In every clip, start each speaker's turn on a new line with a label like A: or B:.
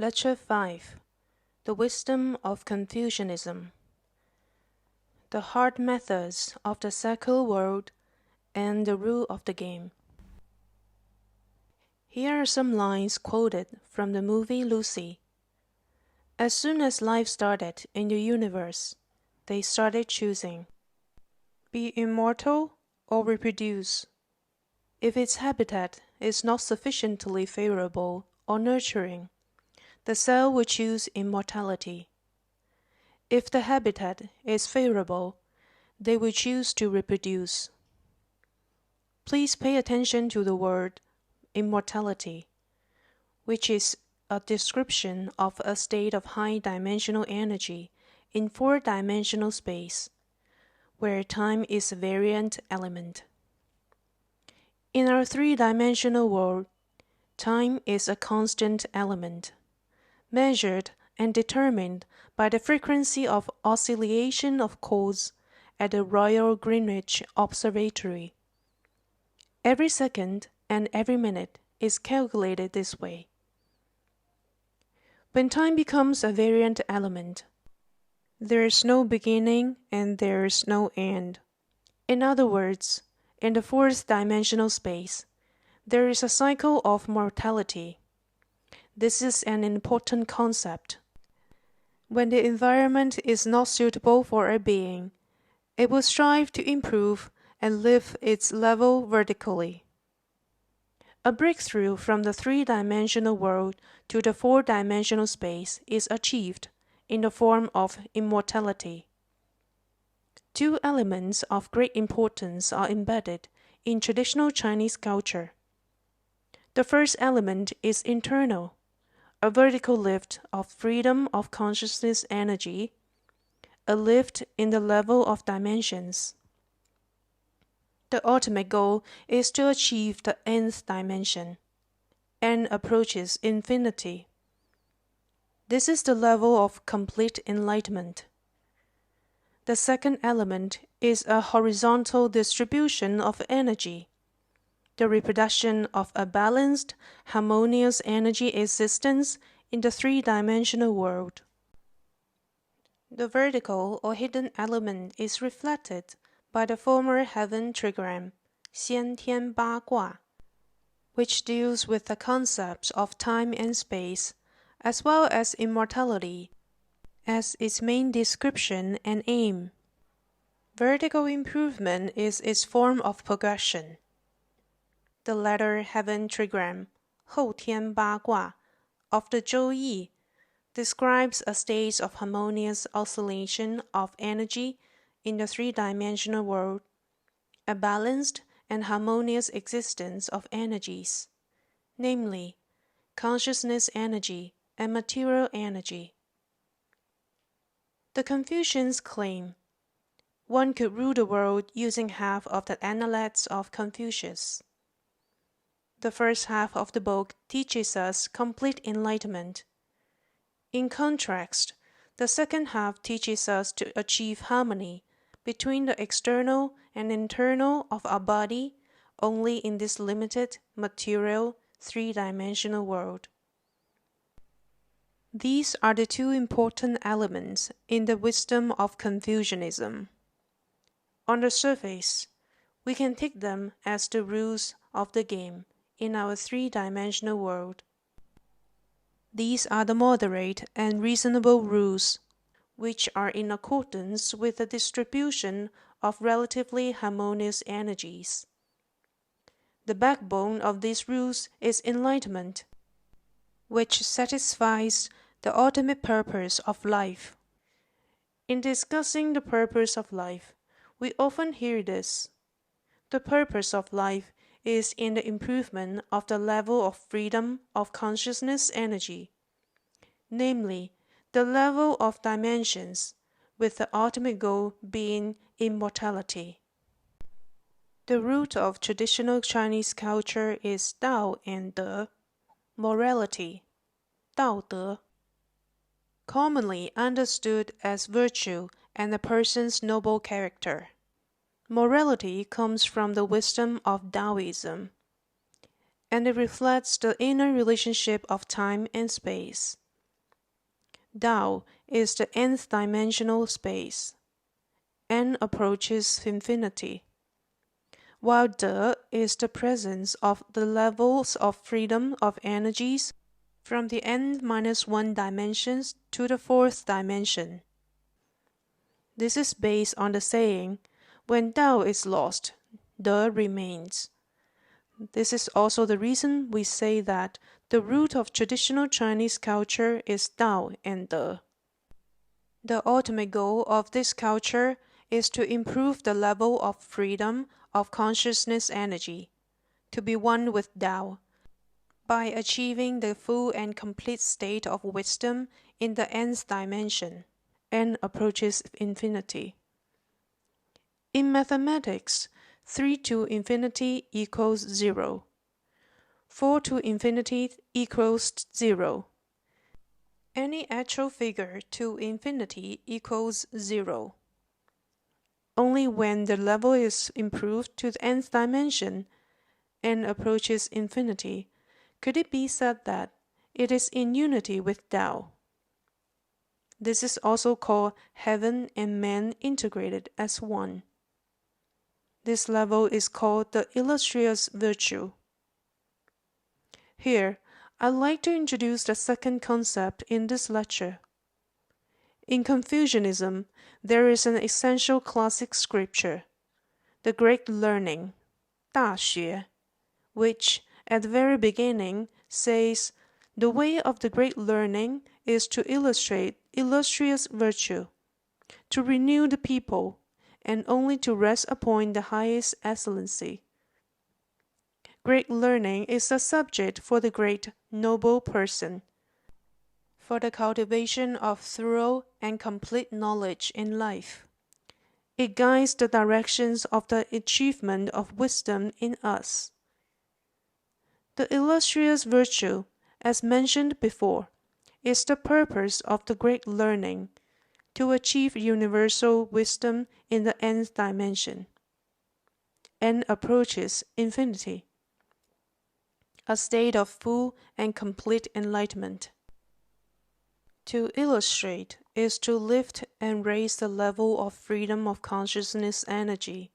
A: Lecture 5 The Wisdom of Confucianism. The Hard Methods of the Secular World and the Rule of the Game. Here are some lines quoted from the movie Lucy. As soon as life started in the universe, they started choosing: be immortal or reproduce. If its habitat is not sufficiently favorable or nurturing, the cell will choose immortality. If the habitat is favorable, they will choose to reproduce. Please pay attention to the word immortality, which is a description of a state of high-dimensional energy in four-dimensional space, where time is a variant element. In our three-dimensional world, time is a constant element, measured and determined by the frequency of oscillation of chords at the Royal Greenwich Observatory. Every second and every minute is calculated this way. When time becomes a variant element, there is no beginning and there is no end. In other words, in the fourth-dimensional space, there is a cycle of mortality. This is an important concept. When the environment is not suitable for a being, it will strive to improve and lift its level vertically. A breakthrough from the three-dimensional world to the four-dimensional space is achieved in the form of immortality. Two elements of great importance are embedded in traditional Chinese culture. The first element is internal, a vertical lift of freedom of consciousness energy, a lift in the level of dimensions. The ultimate goal is to achieve the nth dimension, and approaches infinity. This is the level of complete enlightenment. The second element is a horizontal distribution of energy, the reproduction of a balanced, harmonious energy existence in the three-dimensional world. The vertical or hidden element is reflected by the former heaven trigram, 先天八卦, which deals with the concepts of time and space, as well as immortality, as its main description and aim. Vertical improvement is its form of progression. The latter heaven trigram, 后天八卦, of the 周易 describes a state of harmonious oscillation of energy in the three-dimensional world, a balanced and harmonious existence of energies, namely, consciousness energy and material energy. The Confucians claim one could rule the world using half of the Analects of Confucius. The first half of the book teaches us complete enlightenment. In contrast, the second half teaches us to achieve harmony between the external and internal of our body only in this limited, material, three-dimensional world. These are the two important elements in the wisdom of Confucianism. On the surface, we can take them as the rules of the game in our three-dimensional world. These are the moderate and reasonable rules, which are in accordance with the distribution of relatively harmonious energies. The backbone of these rules is enlightenment, which satisfies the ultimate purpose of life. In discussing the purpose of life, we often hear this: the purpose of life is in the improvement of the level of freedom of consciousness energy, namely, the level of dimensions, with the ultimate goal being immortality. The root of traditional Chinese culture is Dao and Morality, 道德, commonly understood as virtue and a person's noble character. Morality comes from the wisdom of Taoism, and it reflects the inner relationship of time and space. Dao is the nth dimensional space. N approaches infinity, while De is the presence of the levels of freedom of energies from the n-1 dimensions to the fourth dimension. This is based on the saying, when Dao is lost, De remains. This is also the reason we say that the root of traditional Chinese culture is Dao and De. The ultimate goal of this culture is to improve the level of freedom of consciousness energy, to be one with Tao, by achieving the full and complete state of wisdom in the nth dimension. N approaches infinity. In mathematics, 3 to infinity equals 0. 4 to infinity equals 0. Any actual figure to infinity equals 0. Only when the level is improved to the nth dimension and approaches infinity could it be said that it is in unity with Tao. This is also called heaven and man integrated as one. This level is called the illustrious virtue. Here, I'd like to introduce the second concept in this lecture. In Confucianism, there is an essential classic scripture, the Great Learning, 大学, which, at the very beginning, says, the way of the great learning is to illustrate illustrious virtue, to renew the people, and only to rest upon the highest excellency. Great learning is the subject for the great, noble person, for the cultivation of thorough and complete knowledge in life. It guides the directions of the achievement of wisdom in us. The illustrious virtue, as mentioned before, is the purpose of the great learning, to achieve universal wisdom in the nth dimension. N approaches infinity, a state of full and complete enlightenment. To illustrate is to lift and raise the level of freedom of consciousness energy.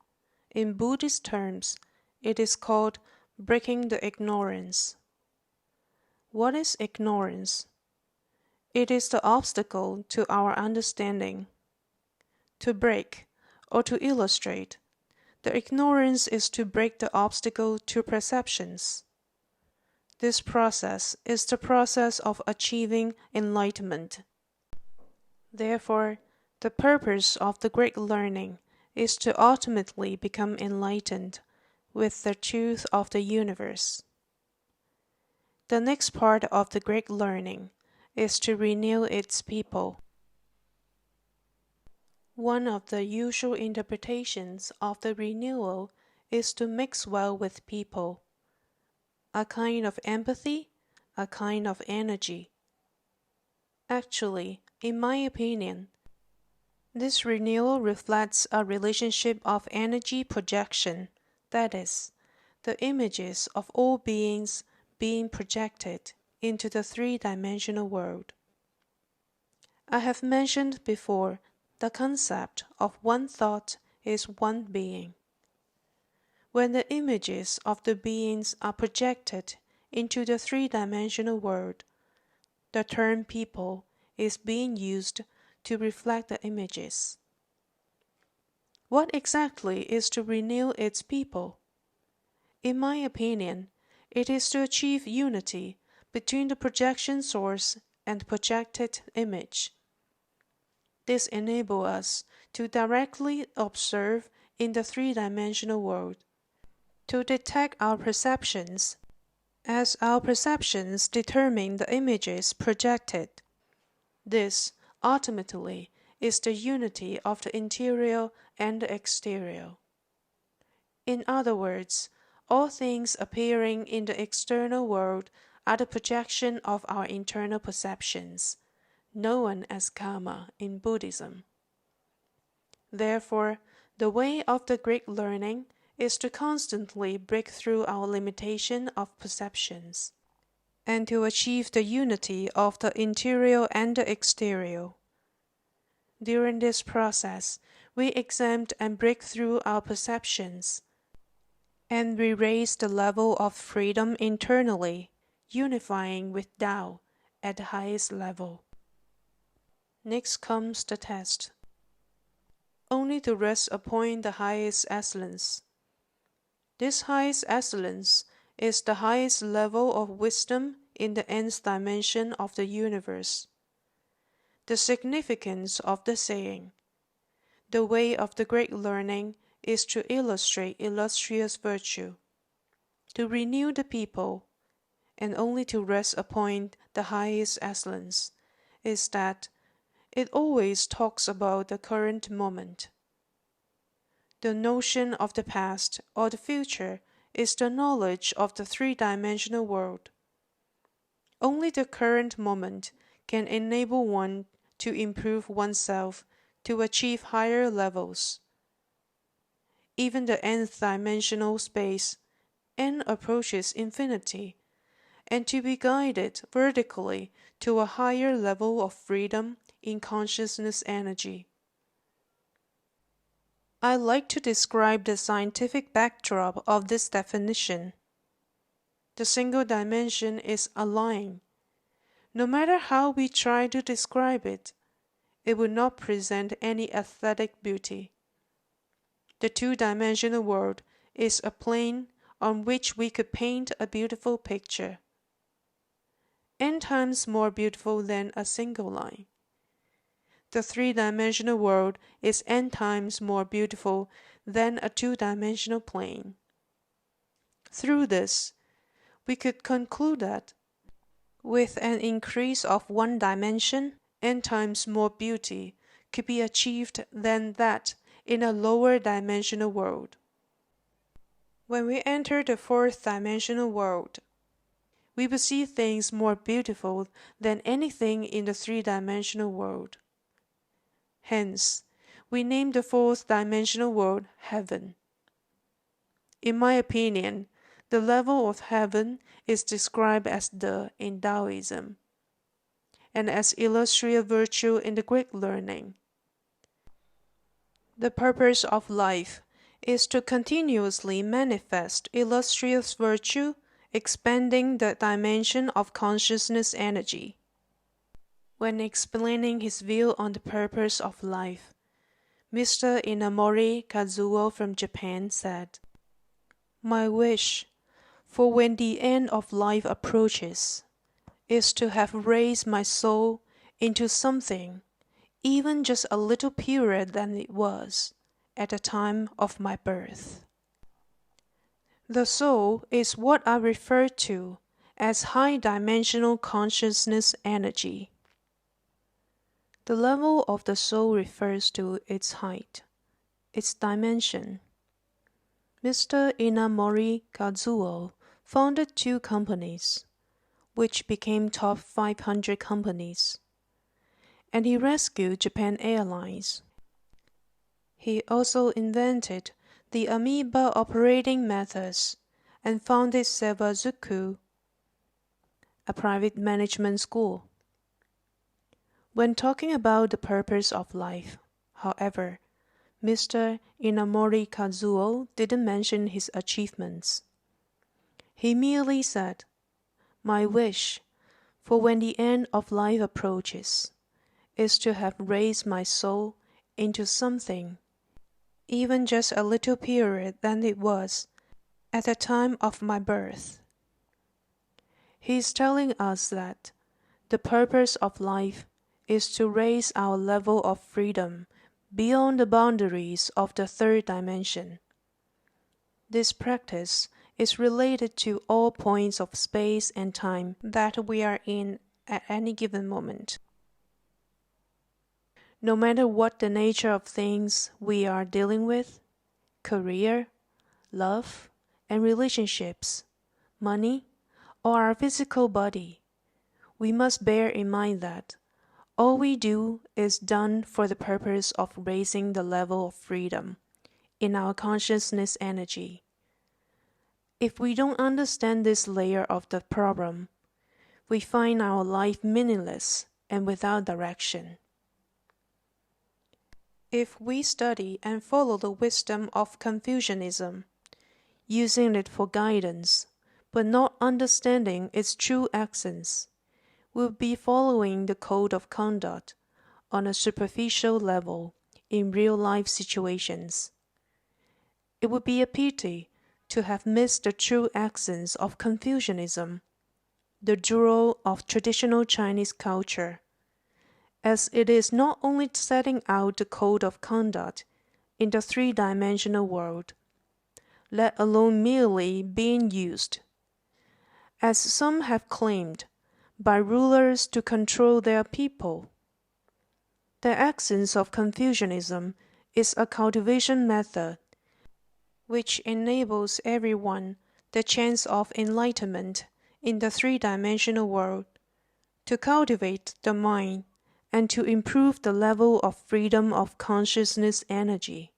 A: In Buddhist terms, it is called breaking the ignorance. What is ignorance? It is the obstacle to our understanding. To break, or to illustrate, the ignorance is to break the obstacle to perceptions. This process is the process of achieving enlightenment. Therefore, the purpose of the great learning is to ultimately become enlightened with the truth of the universe. The next part of the great learning is to renew its people. One of the usual interpretations of the renewal is to mix well with people, a kind of empathy, a kind of energy. Actually, in my opinion, this renewal reflects a relationship of energy projection, that is, the images of all beings being projected into the three-dimensional world. I have mentioned before the concept of one thought is one being. When the images of the beings are projected into the three-dimensional world, the term people is being used to reflect the images. What exactly is to renew its people? In my opinion, it is to achieve unity between the projection source and projected image. This enables us to directly observe in the three-dimensional world, to detect our perceptions, as our perceptions determine the images projected. This, ultimately, is the unity of the interior and the exterior. In other words, all things appearing in the external world are the projection of our internal perceptions, known as karma in Buddhism. Therefore, the way of the great learning is to constantly break through our limitation of perceptions. and to achieve the unity of the interior and the exterior. During this process, we examine and break through our perceptions, and we raise the level of freedom internally, unifying with Dao at the highest level. Next comes the test. Only to rest upon the highest excellence. This highest excellence is the highest level of wisdom in the nth dimension of the universe. The significance of the saying, "The way of the great learning is to illustrate illustrious virtue, to renew the people, and only to rest upon the highest excellence," is that it always talks about the current moment. The notion of the past or the future is the knowledge of the three-dimensional world. Only the current moment can enable one to improve oneself to achieve higher levels. Even the nth dimensional space, n approaches infinity, and to be guided vertically to a higher level of freedom in consciousness energy. I like to describe the scientific backdrop of this definition. The single dimension is a line. No matter how we try to describe it, it would not present any aesthetic beauty. The two-dimensional world is a plane on which we could paint a beautiful picture, n times more beautiful than a single line. The three-dimensional world is n times more beautiful than a two-dimensional plane. Through this, we could conclude that, with an increase of one dimension, n times more beauty could be achieved than that in a lower dimensional world. When we enter the fourth dimensional world, we will see things more beautiful than anything in the three-dimensional world. Hence, we name the fourth dimensional world heaven. In my opinion, the level of heaven is described as De in Taoism, and as illustrious virtue in the Greek learning. The purpose of life is to continuously manifest illustrious virtue, expanding the dimension of consciousness energy. When explaining his view on the purpose of life, Mr. Inamori Kazuo from Japan said, "My wish, for when the end of life approaches, is to have raised my soul into something, even just a little purer than it was at the time of my birth." The soul is what I refer to as high-dimensional consciousness energy. The level of the soul refers to its height, its dimension. Mr. Inamori Kazuo founded 2 companies, which became top 500 companies, and he rescued Japan Airlines. He also invented the amoeba operating methods and founded Sewazuku, a private management school. When talking about the purpose of life, however, Mr. Inamori Kazuo didn't mention his achievements. He merely said, "My wish, for when the end of life approaches, is to have raised my soul into something, even just a little purer than it was at the time of my birth." He is telling us that the purpose of life is to raise our level of freedom beyond the boundaries of the third dimension. This practice is related to all points of space and time that we are in at any given moment. No matter what the nature of things we are dealing with, career, love, and relationships, money, or our physical body, we must bear in mind that all we do is done for the purpose of raising the level of freedom in our consciousness energy. If we don't understand this layer of the problem, we find our life meaningless and without direction. If we study and follow the wisdom of Confucianism, using it for guidance, but not understanding its true essence, we'll be following the code of conduct on a superficial level in real-life situations. It would be a pity to have missed the true essence of Confucianism, the jewel of traditional Chinese culture, as it is not only setting out the code of conduct in the three-dimensional world, let alone merely being used, as some have claimed, by rulers to control their people. The essence of Confucianism is a cultivation method which enables everyone the chance of enlightenment in the three-dimensional world, to cultivate the mind and to improve the level of freedom of consciousness energy.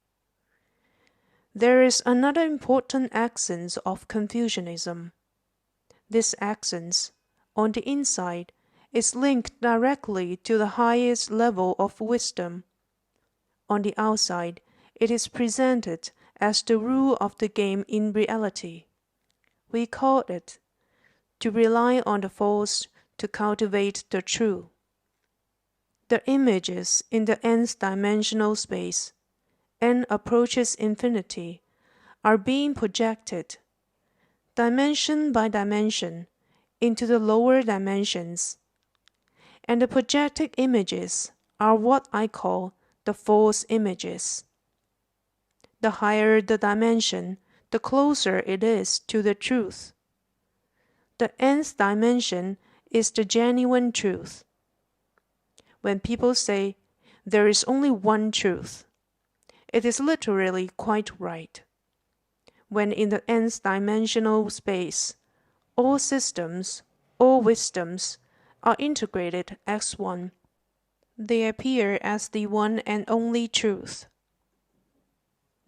A: There is another important essence of Confucianism. This essence, on the inside, is linked directly to the highest level of wisdom. On the outside, it is presented as the rule of the game in reality. We call it, to rely on the false to cultivate the true. The images in the nth dimensional space, n approaches infinity, are being projected, dimension by dimension, into the lower dimensions, and the projected images are what I call the false images. The higher the dimension, the closer it is to the truth. The nth dimension is the genuine truth. When people say, there is only one truth, it is literally quite right. When in the nth dimensional space, all systems, all wisdoms, are integrated as one, they appear as the one and only truth.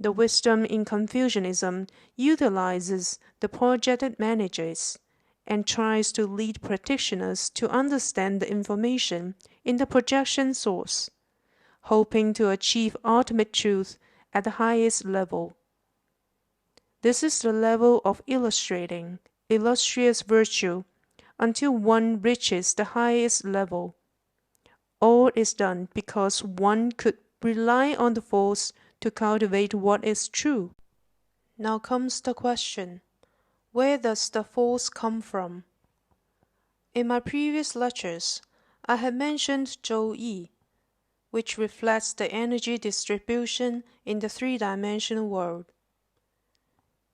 A: The wisdom in Confucianism utilizes the projected images and tries to lead practitioners to understand the information in the projection source, hoping to achieve ultimate truth at the highest level. This is the level of illustrating illustrious virtue until one reaches the highest level. All is done because one could rely on the force to cultivate what is true. Now comes the question, where does the force come from? In my previous lectures, I had mentioned Zhou Yi, which reflects the energy distribution in the three-dimensional world.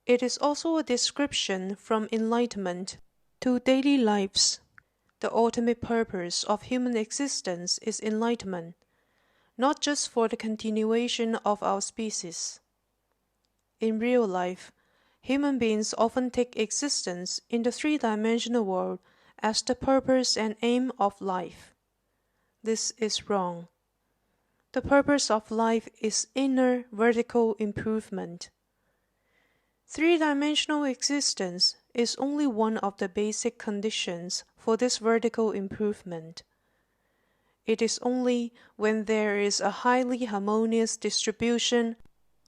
A: It is also a description from enlightenment to daily lives. The ultimate purpose of human existence is enlightenment, not just for the continuation of our species. In real life, human beings often take existence in the three-dimensional world as the purpose and aim of life. This is wrong. The purpose of life is inner vertical improvement. Three-dimensional existence is only one of the basic conditions for this vertical improvement. It is only when there is a highly harmonious distribution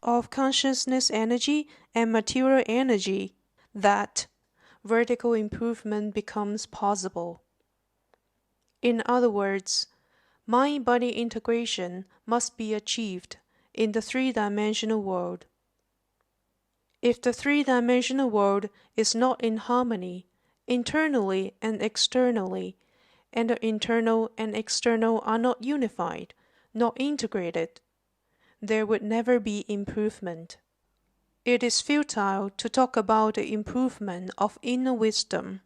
A: of consciousness energy and material energy that vertical improvement becomes possible. In other words, mind-body integration must be achieved in the three-dimensional world. If the three-dimensional world is not in harmony, internally and externally, and the internal and external are not unified, not integrated, there would never be improvement. It is futile to talk about the improvement of inner wisdom.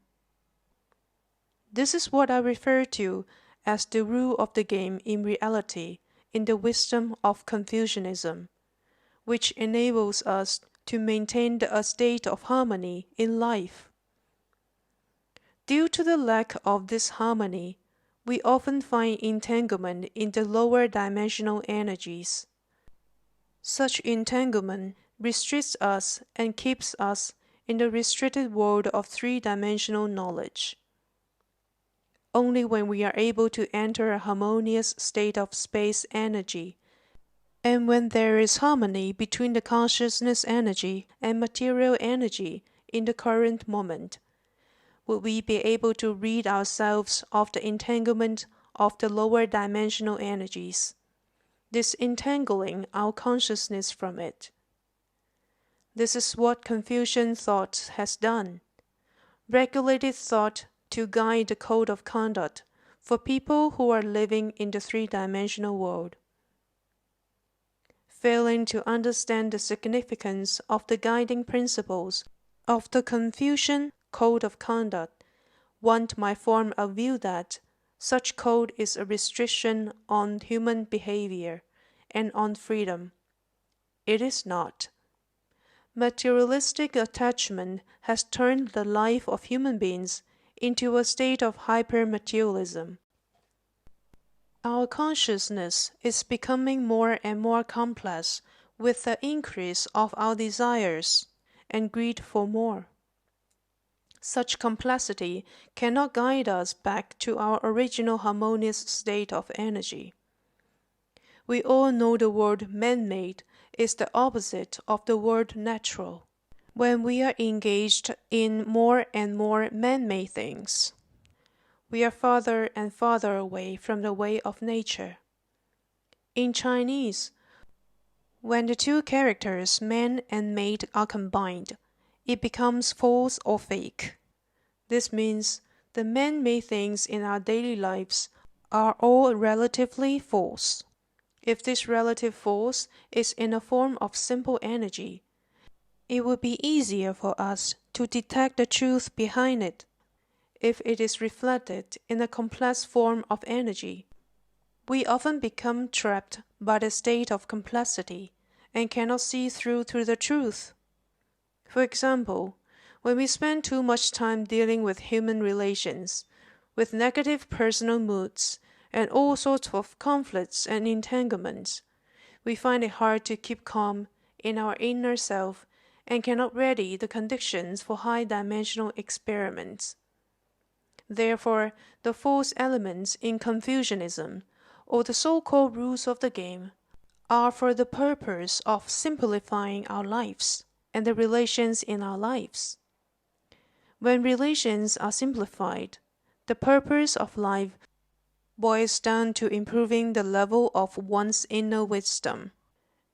A: This is what I refer to as the rule of the game in reality in the wisdom of Confucianism, which enables us to maintain a state of harmony in life. Due to the lack of this harmony, we often find entanglement in the lower dimensional energies. Such entanglement restricts us and keeps us in the restricted world of three-dimensional knowledge. only when we are able to enter a harmonious state of space energy, and when there is harmony between the consciousness energy and material energy in the current moment, will we be able to rid ourselves of the entanglement of the lower dimensional energies, disentangling our consciousness from it. This is what Confucian thought has done. Regulated thought to guide the code of conduct for people who are living in the three-dimensional world. Failing to understand the significance of the guiding principles of the Confucian code of conduct, one might form a view that such code is a restriction on human behavior and on freedom. It is not. Materialistic attachment has turned the life of human beings into a state of hyper-materialism. Our consciousness is becoming more and more complex with the increase of our desires and greed for more. Such complexity cannot guide us back to our original harmonious state of energy. We all know the word man-made is the opposite of the word natural. When we are engaged in more and more man-made things, we are farther and farther away from the way of nature. In Chinese, when the two characters man and made are combined, it becomes false or fake. This means the man-made things in our daily lives are all relatively false. If this relative force is in a form of simple energy, it would be easier for us to detect the truth behind it. If it is reflected in a complex form of energy, we often become trapped by the state of complexity and cannot see through to the truth. For example, when we spend too much time dealing with human relations, with negative personal moods, and all sorts of conflicts and entanglements, we find it hard to keep calm in our inner self and cannot ready the conditions for high-dimensional experiments. Therefore, the false elements in Confucianism, or the so-called rules of the game, are for the purpose of simplifying our lives and the relations in our lives. When relations are simplified, the purpose of life boils down to improving the level of one's inner wisdom.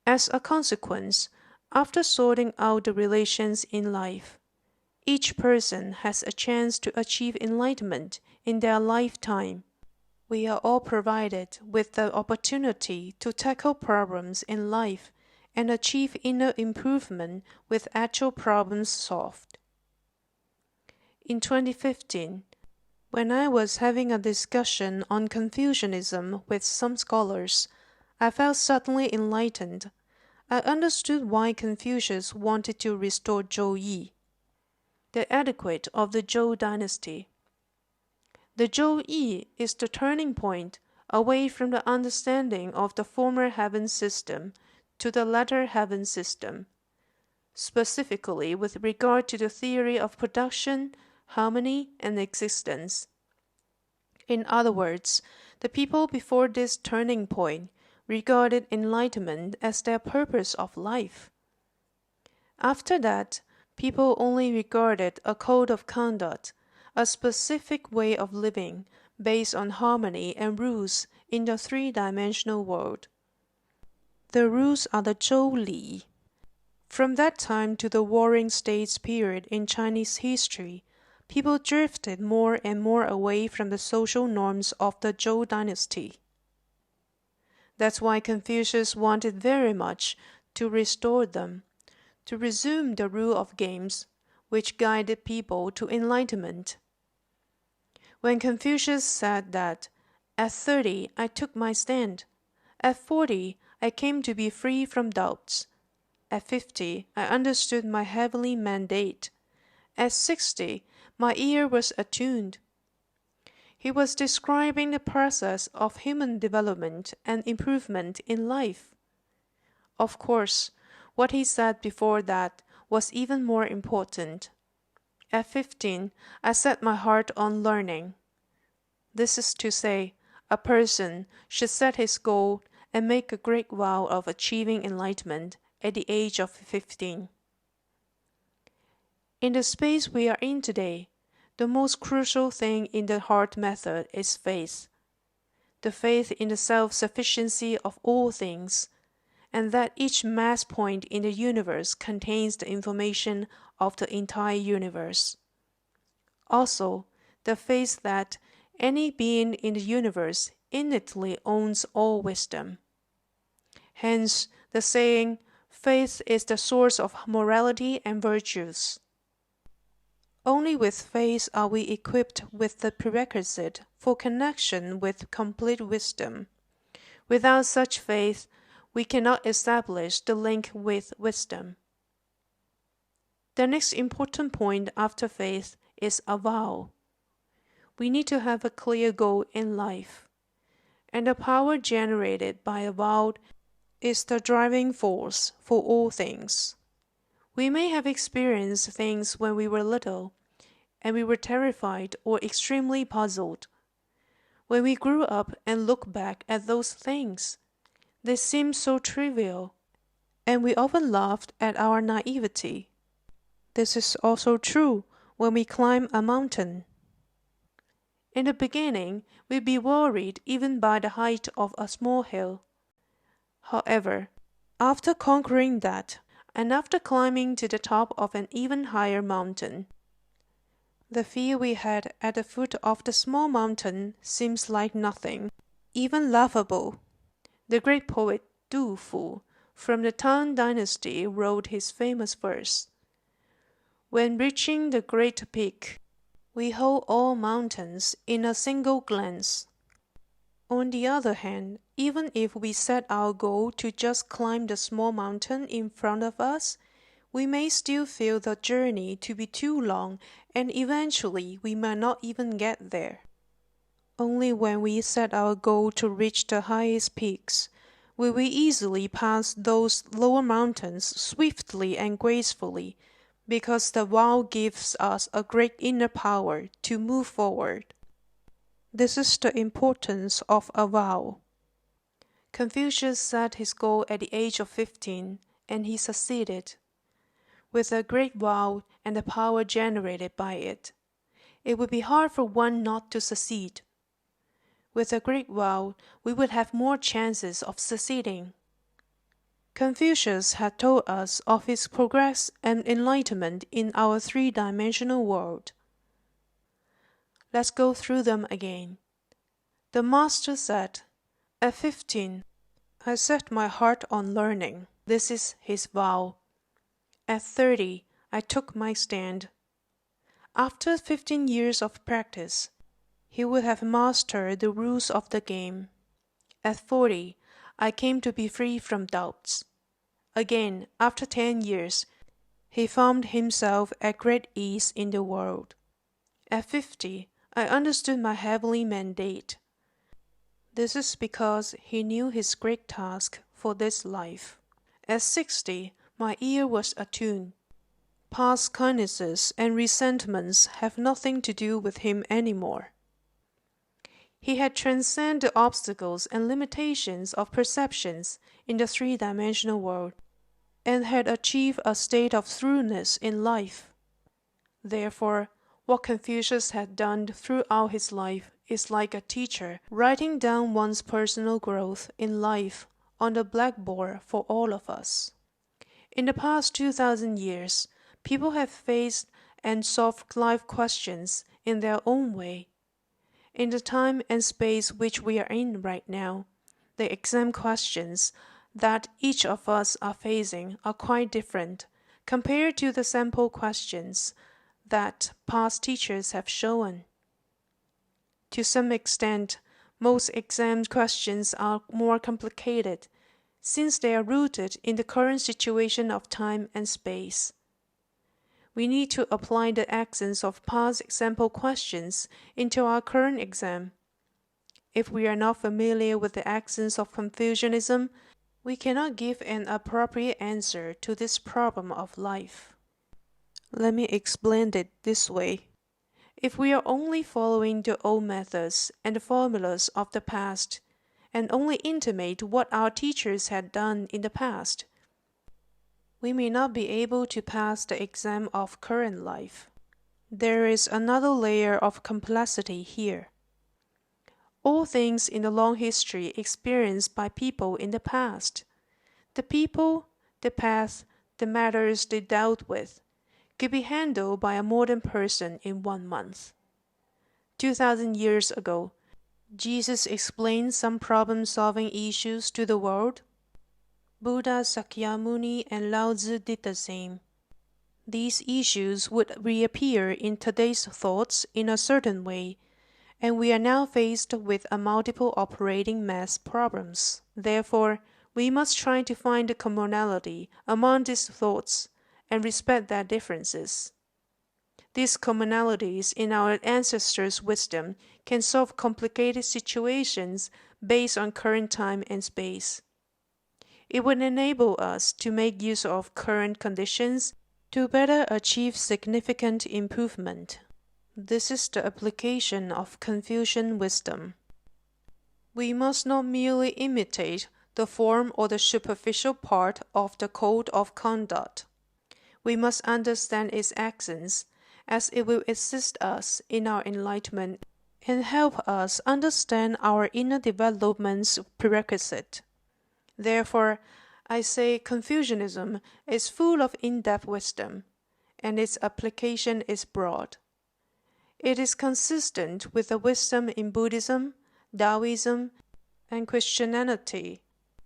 A: As a consequence, after sorting out the relations in life, each person has a chance to achieve enlightenment in their lifetime. We are all provided with the opportunity to tackle problems in life and achieve inner improvement with actual problems solved. In 2015, when I was having a discussion on Confucianism with some scholars, I felt suddenly enlightened. I understood why Confucius wanted to restore Zhou Yi, the etiquette of the Zhou dynasty. The Zhou Yi is the turning point away from the understanding of the former heaven system to the latter heaven system, specifically with regard to the theory of production, harmony, and existence. In other words, the people before this turning point regarded enlightenment as their purpose of life. After that, people only regarded a code of conduct, a specific way of living based on harmony and rules in the three-dimensional world. The rules are the Zhou Li. From that time to the Warring States period in Chinese history, people drifted more and more away from the social norms of the Zhou dynasty. That's why Confucius wanted very much to restore them, to resume the rule of games, which guided people to enlightenment. When Confucius said that, at 30 I took my stand, at 40 I came to be free from doubts, at 50 I understood my heavenly mandate, at 60 my ear was attuned. He was describing the process of human development and improvement in life. Of course, what he said before that was even more important. At 15, I set my heart on learning. This is to say, a person should set his goal and make a great vow of achieving enlightenment at the age of 15. In the space we are in today, the most crucial thing in the heart method is faith. The faith in the self-sufficiency of all things, and that each mass point in the universe contains the information of the entire universe. Also, the faith that any being in the universe innately owns all wisdom. Hence, the saying, faith is the source of morality and virtues. Only with faith are we equipped with the prerequisite for connection with complete wisdom. Without such faith, we cannot establish the link with wisdom. The next important point after faith is a vow. We need to have a clear goal in life, and the power generated by a vow is the driving force for all things. We may have experienced things when we were little, and we were terrified or extremely puzzled. When we grew up and look back at those things, they seem so trivial, and we often laughed at our naivety. This is also true when we climb a mountain. In the beginning, we'd be worried even by the height of a small hill. However, after conquering that, and after climbing to the top of an even higher mountain, the fear we had at the foot of the small mountain seems like nothing, even laughable. The great poet Du Fu from the Tang Dynasty wrote his famous verse, "When reaching the great peak, we hold all mountains in a single glance." On the other hand, even if we set our goal to just climb the small mountain in front of us, we may still feel the journey to be too long, and eventually we might not even get there. Only when we set our goal to reach the highest peaks, will we easily pass those lower mountains swiftly and gracefully, because the vow gives us a great inner power to move forward. This is the importance of a vow. Confucius set his goal at the age of 15, and he succeeded. With a great vow and the power generated by it, it would be hard for one not to succeed. With a great vow, we would have more chances of succeeding. Confucius had told us of his progress and enlightenment in our three-dimensional world. Let's go through them again. The master said, "At 15, I set my heart on learning." This is his vow. At 30, I took my stand. After 15 years of practice, he would have mastered the rules of the game. At 40, I came to be free from doubts. Again, after 10 years, he found himself at great ease in the world. At 50, I understood my heavenly mandate. This is because he knew his great task for this life. At 60, my ear was attuned. Past kindnesses and resentments have nothing to do with him anymore. He had transcended the obstacles and limitations of perceptions in the three-dimensional world, and had achieved a state of thoroughness in life. Therefore, what Confucius had done throughout his life is like a teacher writing down one's personal growth in life on the blackboard for all of us. In the past 2,000 years, people have faced and solved life questions in their own way. In the time and space which we are in right now, the exam questions that each of us are facing are quite different compared to the sample questions that past teachers have shown. To some extent, most exam questions are more complicated, since they are rooted in the current situation of time and space. We need to apply the essence of past example questions into our current exam. If we are not familiar with the essence of Confucianism, we cannot give an appropriate answer to this problem of life. Let me explain it this way. If we are only following the old methods and the formulas of the past, and only intimate what our teachers had done in the past, we may not be able to pass the exam of current life. There is another layer of complexity here. All things in the long history experienced by people in the past, the people, the path, the matters they dealt with, could be handled by a modern person in 1 month. 2,000 years ago, Jesus explained some problem-solving issues to the world. Buddha Sakyamuni and Lao Tzu did the same. These issues would reappear in today's thoughts in a certain way, and we are now faced with a multiple operating mass problems. Therefore, we must try to find a commonality among these thoughts and respect their differences. These commonalities in our ancestors' wisdom can solve complicated situations based on current time and space. It would enable us to make use of current conditions to better achieve significant improvement. This is the application of Confucian wisdom. We must not merely imitate the form or the superficial part of the code of conduct. We must understand its essence, as it will assist us in our enlightenment and help us understand our inner development's prerequisite. Therefore, I say Confucianism is full of in-depth wisdom, and its application is broad. It is consistent with the wisdom in Buddhism, Taoism, and Christianity.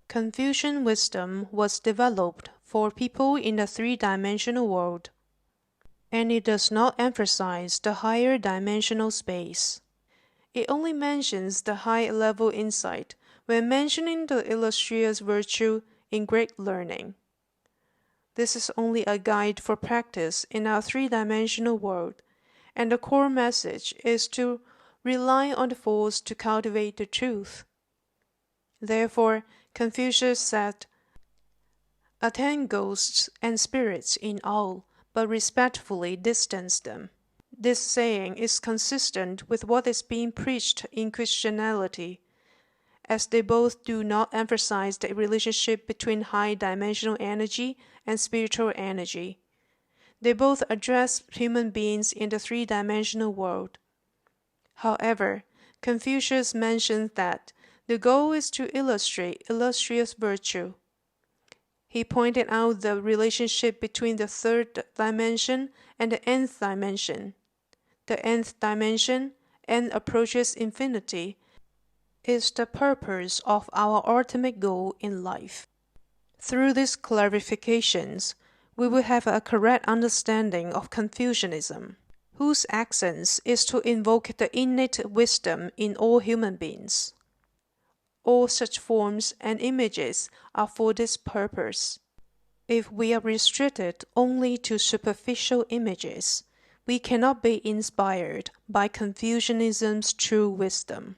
A: Confucian wisdom was developed for people in the three-dimensional world, and it does not emphasize the higher dimensional space. It only mentions the high-level insight when mentioning the illustrious virtue in great learning. This is only a guide for practice in our three-dimensional world, and the core message is to rely on the force to cultivate the truth. Therefore, Confucius said, "Attend ghosts and spirits in awe, but respectfully distance them." This saying is consistent with what is being preached in Christianity, as they both do not emphasize the relationship between high-dimensional energy and spiritual energy. They both address human beings in the three-dimensional world. However, Confucius mentions that the goal is to illustrate illustrious virtue. He pointed out the relationship between the third dimension and the nth dimension. The nth dimension, n approaches infinity, is the purpose of our ultimate goal in life. Through these clarifications, we will have a correct understanding of Confucianism, whose essence is to invoke the innate wisdom in all human beings. All such forms and images are for this purpose. If we are restricted only to superficial images, we cannot be inspired by Confucianism's true wisdom.